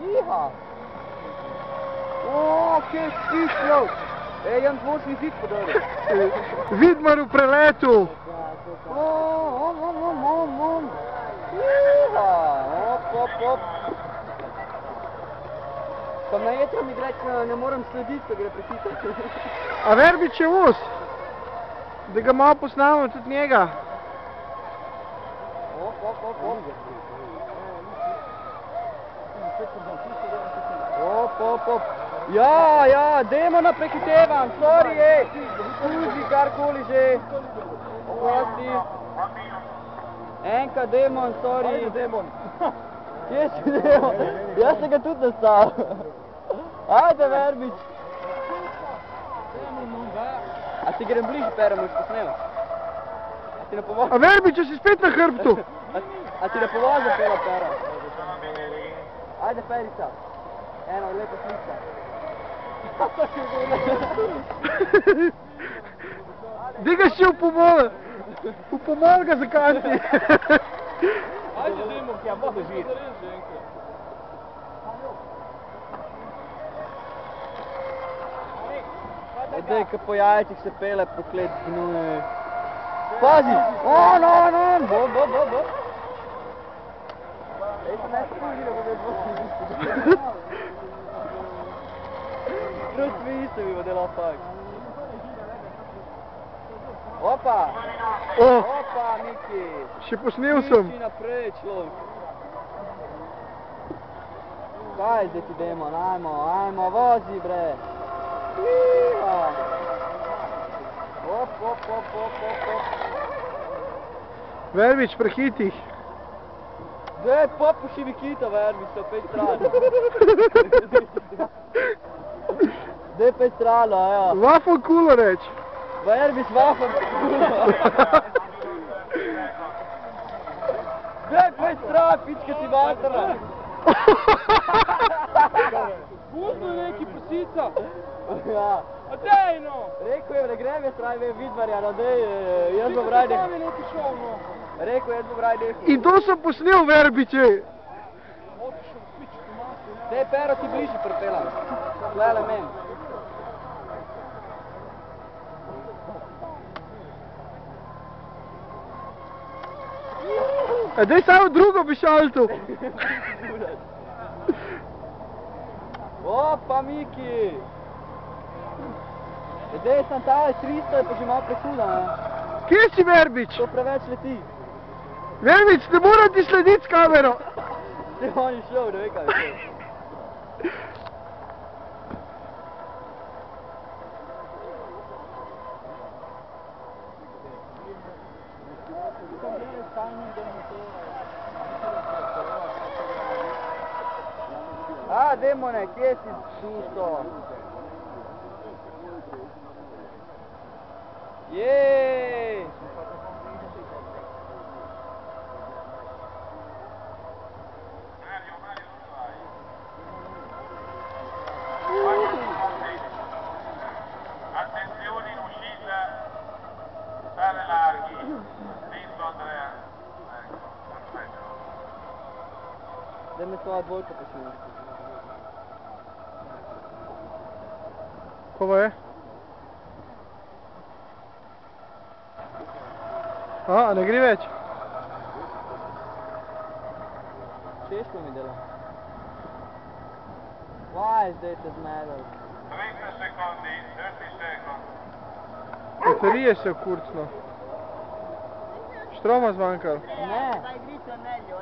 Iha! O, kje stišljal! Ej, Jan Dvoš mi vid podaril. Vidmar v preletu! Iha! Op. Pa na jetro mi gre, ne morem slediti, ko gre prehitro. A Verbič je voz? Da ga malo posnamem tudi njega. Op. Ja, demona prehitevam, sorry, Skuzi, karkoli že. Oprosti. Enka, demon, sorry. Ajde, demon. Kje si demon? Jaz se ga tudi nastavil. Ajde, Verbič. A ti grem bližje, Pera, moš posnel? A Verbič, si spet na hrbtu? A ti ne považa pela, Pera? Ajde, Perica. Eno, lepa slika. Daj ga še v pomol ga zakanti. Ajde, dajmo, ki ja bodo žiri. Daj, ko po jajčih se pele proklet gnuje. Pazi! On! Bo! Ej, se ne skuži, da bo več bo. Prost mi isto bi bo delal fakt. Opa, Miki. Še posnel sem. Miči naprej, človek. Kaj zdaj ti demon, ajmo, vozi, bre. Iha. Op. Verbič, prehitih. Daj, popuši Vikita, Verbič, se opet strala. Daj, pet strala, ja. Vafel kulo reč. Verbič, vafel kulo. Daj, pet strala, pička ti vatara. Pusto je neki prsica. Ja. A dej, no. Rekl je, da grem jaz raj Vidmarja, no dej, jaz bom raj Sam je neki šel, no. Rekl, jaz bom raj dehal. In to sem posnel, Verbiče. Otišel v pičku masu, ja. Dej, Pero, ti bližje pripelam. Tlele men. Daj samo drugo bi šaltu. Opa, Miki. Dej, sem tale 300, je pa že malo prehuda, ne? Kje si, Verbič? To preveč leti. Verbič, ne moram ti slediti s kamero. Se on je šel, ne ve kaj je šel. A, demone, kje si susto? Jej! Attenzione in uscita, stare larghi, visto Andrea. Ecco, perfetto. Daj me svoja dvojka posneti. Koga je? A, ne gre več? Češko mi dela. Kaj zdaj se zmedel? 30 secondi, 30 secondi. Baterije se kurcno. Štroma zmanjkalo. Ne. Dai dritto è meglio,